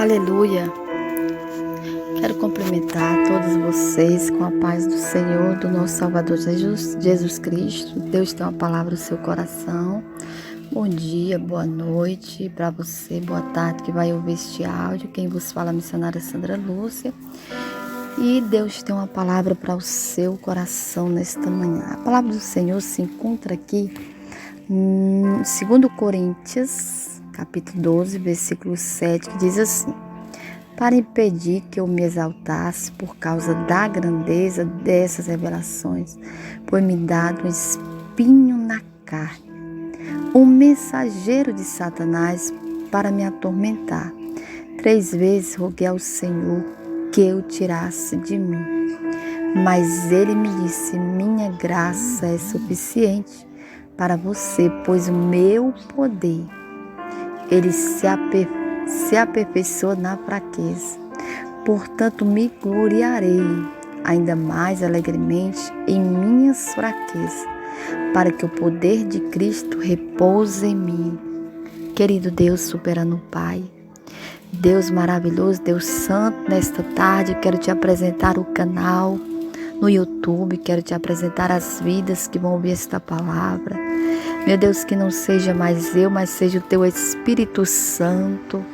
Aleluia! Quero cumprimentar todos vocês com a paz do Senhor, do nosso Salvador Jesus Cristo. Deus tem uma palavra no seu coração. Bom dia, boa noite para você, boa tarde que vai ouvir este áudio. Quem vos fala é a missionária Sandra Lúcia. E Deus tem uma palavra para o seu coração nesta manhã. A palavra do Senhor se encontra aqui em 2 Coríntios, capítulo 12, versículo 7, que diz assim: para impedir que eu me exaltasse por causa da grandeza dessas revelações, foi-me dado um espinho na carne, um mensageiro de Satanás para me atormentar. 3 vezes roguei ao Senhor que eu tirasse de mim, mas ele me disse: minha graça é suficiente para você, pois o meu poder, ele se aperfeiçoa na fraqueza. Portanto, me gloriarei ainda mais alegremente em minhas fraquezas, para que o poder de Cristo repouse em mim. Querido Deus, soberano Pai, Deus maravilhoso, Deus santo, nesta tarde quero te apresentar o canal no YouTube, quero te apresentar as vidas que vão ouvir esta palavra. Meu Deus, que não seja mais eu, mas seja o teu Espírito Santo.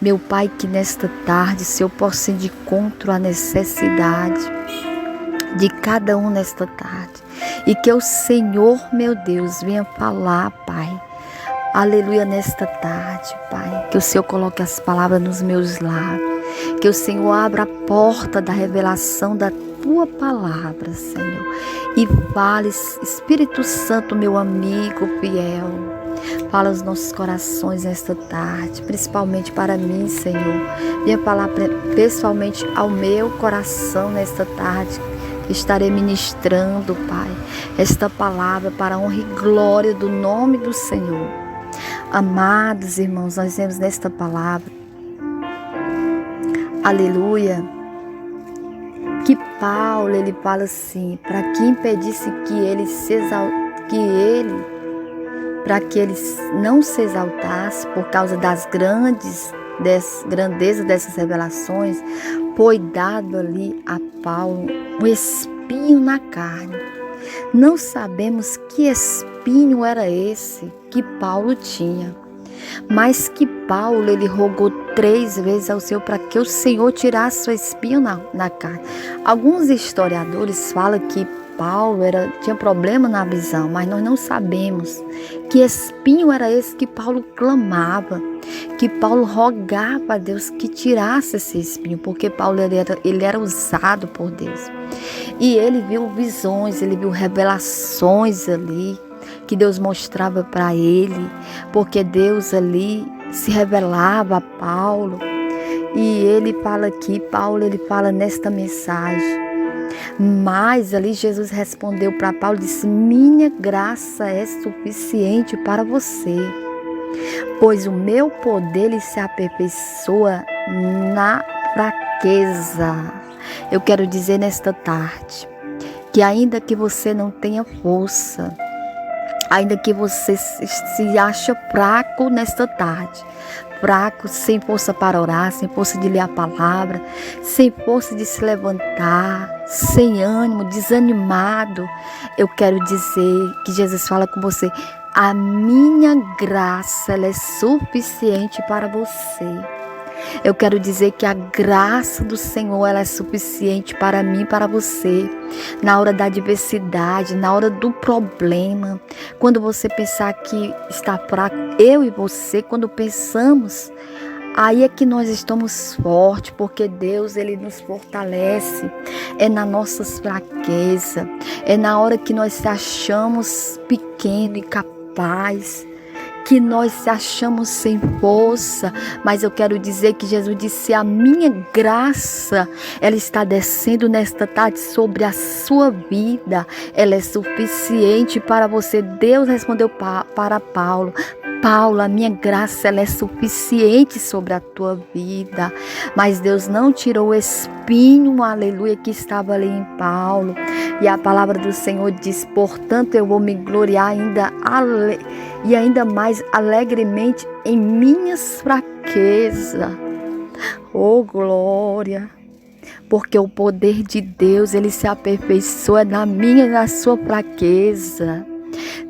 Meu Pai, que nesta tarde, Senhor, possa ir de encontro à necessidade de cada um nesta tarde. E que o Senhor, meu Deus, venha falar, Pai. Aleluia, nesta tarde, Pai. Que o Senhor coloque as palavras nos meus lábios. Que o Senhor abra a porta da revelação da tua palavra, Senhor. E fale, Espírito Santo, meu amigo fiel. Fala aos nossos corações nesta tarde, principalmente para mim, Senhor. Venha falar pessoalmente ao meu coração nesta tarde. Estarei ministrando, Pai, esta palavra para a honra e glória do nome do Senhor. Amados irmãos, nós vemos nesta palavra, aleluia, que Paulo, ele fala assim, para que impedisse para que ele não se exaltasse por causa das grandezas dessas revelações, foi dado ali a Paulo um espinho na carne. Não sabemos que espinho era esse que Paulo tinha, mas que Paulo, ele rogou 3 vezes ao Senhor para que o Senhor tirasse o espinho na carne. Alguns historiadores falam que Paulo tinha problema na visão, mas nós não sabemos que espinho era esse que Paulo clamava, que Paulo rogava a Deus que tirasse esse espinho, porque Paulo ele era usado por Deus. E ele viu visões, ele viu revelações ali, que Deus mostrava para ele, porque Deus ali se revelava a Paulo. E ele fala aqui, Paulo, ele fala nesta mensagem. Mas ali Jesus respondeu para Paulo e disse: minha graça é suficiente para você, pois o meu poder ele se aperfeiçoa na fraqueza. Eu quero dizer nesta tarde que ainda que você não tenha força, ainda que você se ache fraco nesta tarde, fraco, sem força para orar, sem força de ler a palavra, sem força de se levantar, sem ânimo, desanimado, eu quero dizer que Jesus fala com você: a minha graça ela é suficiente para você. Eu quero dizer que a graça do Senhor ela é suficiente para mim e para você. Na hora da adversidade, na hora do problema, quando você pensar que está fraco, eu e você, quando pensamos, aí é que nós estamos fortes, porque Deus ele nos fortalece. É nas nossas fraquezas, é na hora que nós se achamos pequeno e capaz, que nós se achamos sem força, mas eu quero dizer que Jesus disse: a minha graça, ela está descendo nesta tarde sobre a sua vida, ela é suficiente para você. Deus respondeu para Paulo: Paulo, a minha graça ela é suficiente sobre a tua vida. Mas Deus não tirou o espinho, aleluia, que estava ali em Paulo. E a palavra do Senhor diz: portanto eu vou me gloriar ainda mais alegremente em minhas fraquezas. Oh, glória! Porque o poder de Deus, ele se aperfeiçoa na minha e na sua fraqueza.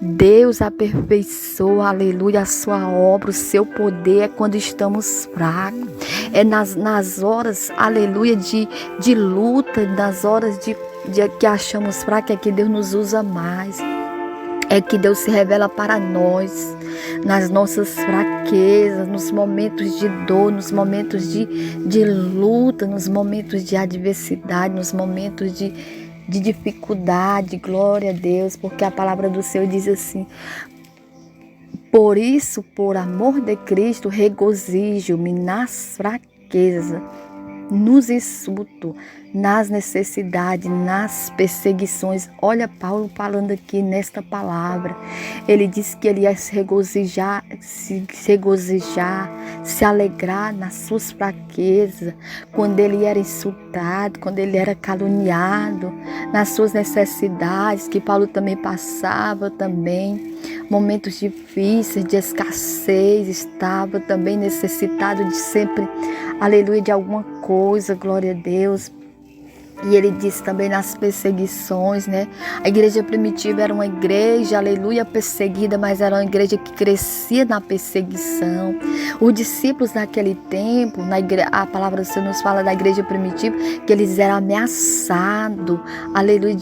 Deus aperfeiçoa, aleluia, a sua obra, o seu poder é quando estamos fracos. É nas horas, aleluia, de luta, nas horas de que achamos fracos, é que Deus nos usa mais. É que Deus se revela para nós, nas nossas fraquezas, nos momentos de dor, nos momentos de luta, nos momentos de adversidade, nos momentos de dificuldade. Glória a Deus, porque a palavra do Senhor diz assim: por isso, por amor de Cristo, regozijo-me nas fraquezas, nos insultos, nas necessidades, nas perseguições. Olha Paulo falando aqui nesta palavra. Ele disse que ele ia se regozijar, se alegrar nas suas fraquezas, quando ele era insultado, quando ele era caluniado, nas suas necessidades, que Paulo também passava também. Momentos difíceis, de escassez, estava também necessitado de sempre, aleluia, de alguma coisa, glória a Deus. E ele disse também nas perseguições, né? A igreja primitiva era uma igreja, aleluia, perseguida, mas era uma igreja que crescia na perseguição. Os discípulos naquele tempo, a palavra do Senhor nos fala da igreja primitiva, que eles eram ameaçados, aleluia,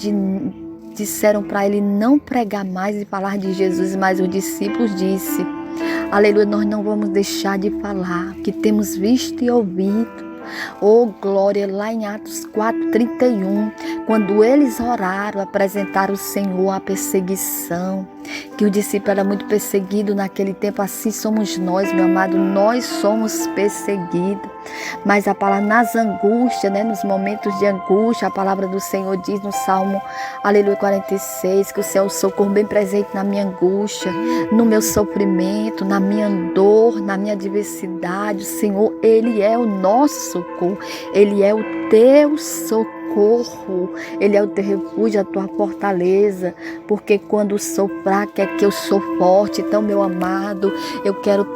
disseram para ele não pregar mais e falar de Jesus, mas os discípulos disseram: aleluia, nós não vamos deixar de falar, que temos visto e ouvido. Oh, glória, lá em Atos 4:31, quando eles oraram, apresentaram o Senhor à perseguição, que o discípulo era muito perseguido naquele tempo, assim somos nós, meu amado, nós somos perseguidos. Mas a palavra nas angústias, né, nos momentos de angústia, a palavra do Senhor diz no Salmo, aleluia, 46, que o Senhor é o socorro bem presente na minha angústia, no meu sofrimento, na minha dor, na minha adversidade. O Senhor, Ele é o nosso socorro, Ele é o teu socorro, Ele é o teu refúgio, a tua fortaleza, porque quando sou fraca é que eu sou forte. Então, meu amado, eu quero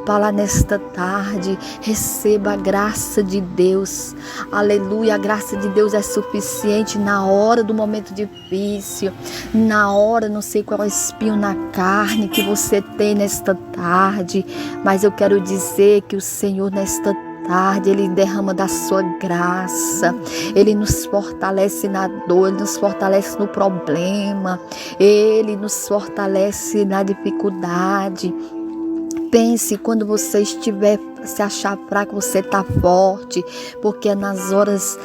falar nesta tarde: receba a graça de Deus, aleluia. A graça de Deus é suficiente na hora do momento difícil, na hora, não sei qual é o espinho na carne que você tem nesta tarde, mas eu quero dizer que o Senhor nesta tarde, Ele derrama da sua graça, Ele nos fortalece na dor, Ele nos fortalece no problema, Ele nos fortalece na dificuldade. Pense, quando você estiver se achar fraco, você está forte, porque é nas horas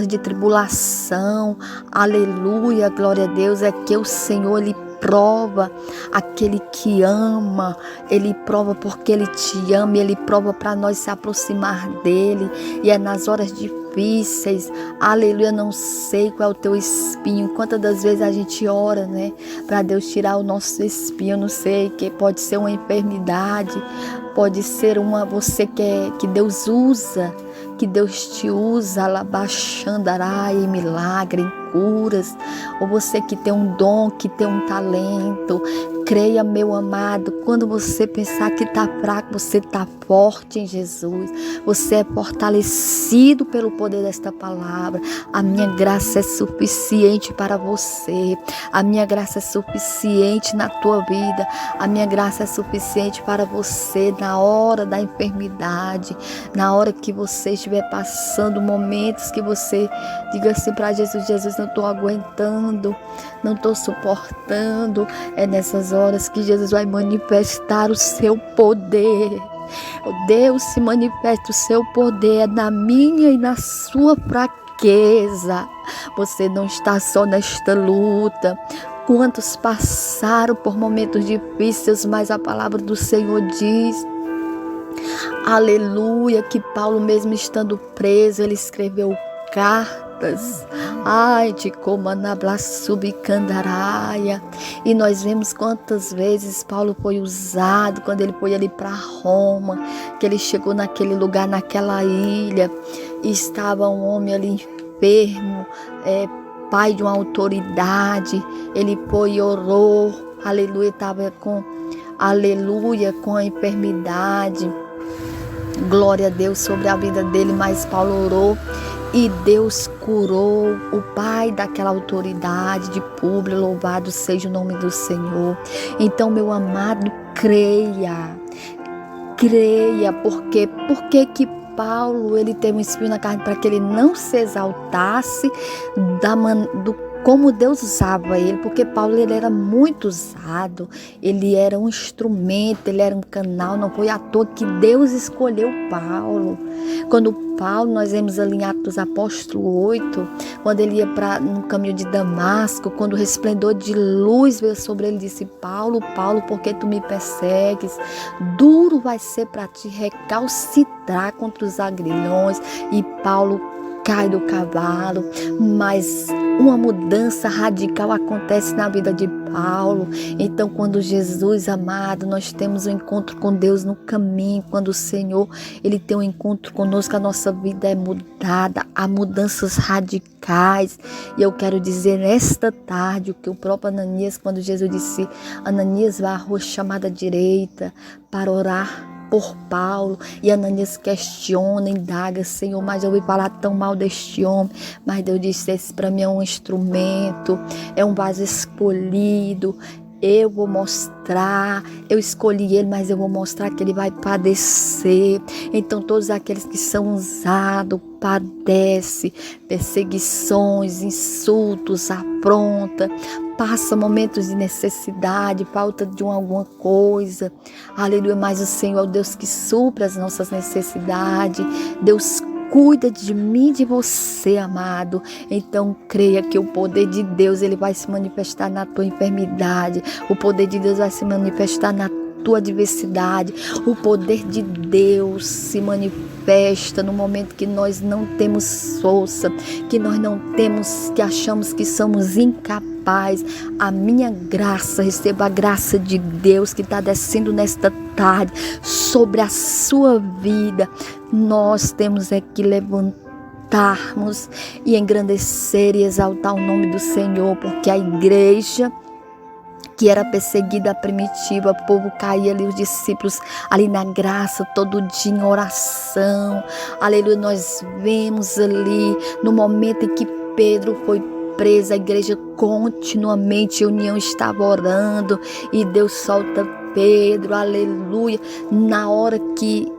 de tribulação, aleluia, glória a Deus, é que o Senhor, Ele prova aquele que ama, Ele prova porque Ele te ama, Ele prova para nós se aproximar dEle, e é nas horas difíceis, aleluia. Não sei qual é o teu espinho, quantas das vezes a gente ora, né, para Deus tirar o nosso espinho. Não sei, que pode ser uma enfermidade, pode ser você que Deus usa, que Deus te usa, alabaxandará, em milagre, em curas, ou você que tem um dom, que tem um talento. Creia, meu amado, quando você pensar que está fraco, você está forte em Jesus, você é fortalecido pelo poder desta palavra. A minha graça é suficiente para você, a minha graça é suficiente na tua vida, a minha graça é suficiente para você na hora da enfermidade, na hora que você estiver passando momentos que você diga assim para Jesus: Jesus, não estou aguentando, não estou suportando. É nessas horas que Jesus vai manifestar o seu poder. Deus se manifesta o seu poder na minha e na sua fraqueza. Você não está só nesta luta. Quantos passaram por momentos difíceis, mas a palavra do Senhor diz, aleluia, que Paulo, mesmo estando preso, ele escreveu cartas. Ai, de Comanabla Subcandaraia. E nós vemos quantas vezes Paulo foi usado quando ele foi ali para Roma, que ele chegou naquele lugar, naquela ilha, e estava um homem ali enfermo, pai de uma autoridade. Ele foi e orou, aleluia, estava com a enfermidade. Glória a Deus sobre a vida dele, mas Paulo orou e Deus curou o pai daquela autoridade de Públio. Louvado seja o nome do Senhor. Então, meu amado, creia, porque que Paulo, ele teve um espinho na carne para que ele não se exaltasse como Deus usava ele, porque Paulo, ele era muito usado, ele era um instrumento, ele era um canal. Não foi à toa que Deus escolheu Paulo. Quando Paulo, nós vemos ali em Atos dos Apóstolos 8, quando ele ia no caminho de Damasco, quando o resplendor de luz veio sobre ele, disse: Paulo, Paulo, por que tu me persegues? Duro vai ser para ti recalcitrar contra os agrilhões. E Paulo cai do cavalo, mas uma mudança radical acontece na vida de Paulo. Então, quando Jesus, amado, nós temos um encontro com Deus no caminho, quando o Senhor, ele tem um encontro conosco, a nossa vida é mudada, há mudanças radicais. E eu quero dizer nesta tarde o que o próprio Ananias, quando Jesus disse: Ananias, vá à rua chamada direita para orar por Paulo, e Ananias questiona, indaga: Senhor, mas eu ouvi falar tão mal deste homem. Mas Deus disse: esse para mim é um instrumento, é um vaso escolhido. Eu vou mostrar, eu escolhi ele, mas eu vou mostrar que ele vai padecer. Então, todos aqueles que são usados, padecem perseguições, insultos, afronta, passa momentos de necessidade, falta de alguma coisa. Aleluia, mas o Senhor é o Deus que supre as nossas necessidades. Deus cuida de mim e de você, amado. Então creia que o poder de Deus, ele vai se manifestar na tua enfermidade. O poder de Deus vai se manifestar na tua adversidade. O poder de Deus se manifesta no momento que nós não temos força, que nós não temos, que achamos que somos incapazes. A minha graça, receba a graça de Deus que está descendo nesta tarde sobre a sua vida. Nós temos que levantarmos e engrandecer e exaltar o nome do Senhor, porque a igreja que era perseguida, primitiva, o povo caía ali, os discípulos ali na graça, todo dia em oração. Aleluia, nós vemos ali no momento em que Pedro foi preso, a igreja continuamente, a união estava orando e Deus solta Pedro, aleluia, na hora que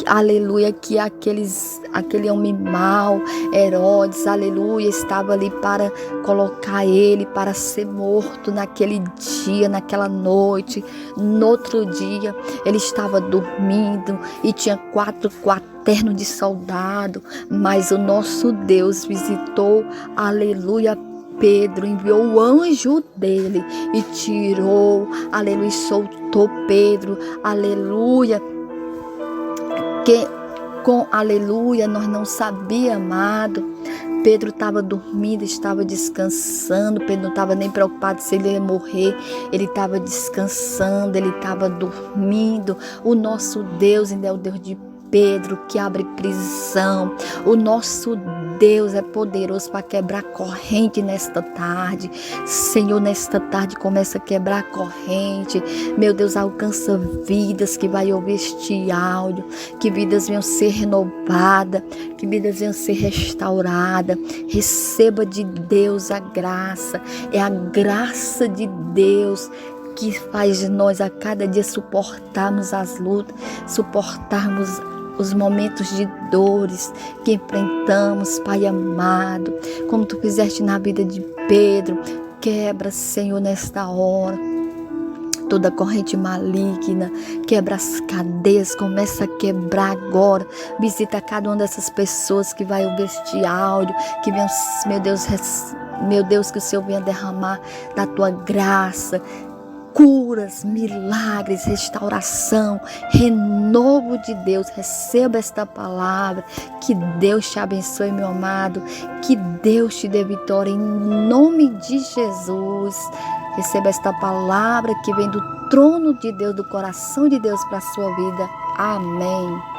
aleluia, que aquele homem mau, Herodes, aleluia, estava ali para colocar ele para ser morto naquele dia, naquela noite. No outro dia, ele estava dormindo e tinha quatro quaternos de soldado, mas o nosso Deus visitou, aleluia, Pedro, enviou o anjo dele e tirou, aleluia, soltou Pedro, aleluia, que com aleluia nós não sabíamos, amado. Pedro estava dormindo, estava descansando. Pedro não estava nem preocupado se ele ia morrer. Ele estava descansando, ele estava dormindo. O nosso Deus ainda é o Deus de Pedro, que abre prisão. O nosso Deus é poderoso para quebrar corrente nesta tarde. Senhor, nesta tarde começa a quebrar corrente. Meu Deus, alcança vidas que vai ouvir este áudio. Que vidas venham ser renovadas, que vidas venham ser restauradas. Receba de Deus a graça. É a graça de Deus que faz de nós a cada dia suportarmos as lutas, suportarmos os momentos de dores que enfrentamos, Pai amado, como Tu fizeste na vida de Pedro. Quebra, Senhor, nesta hora toda corrente maligna, quebra as cadeias, começa a quebrar agora. Visita cada uma dessas pessoas que vai ouvir este áudio, que venham, meu Deus, que o Senhor venha derramar da Tua graça, curas, milagres, restauração, renovo de Deus. Receba esta palavra. Que Deus te abençoe, meu amado. Que Deus te dê vitória em nome de Jesus. Receba esta palavra que vem do trono de Deus, do coração de Deus para a sua vida. Amém.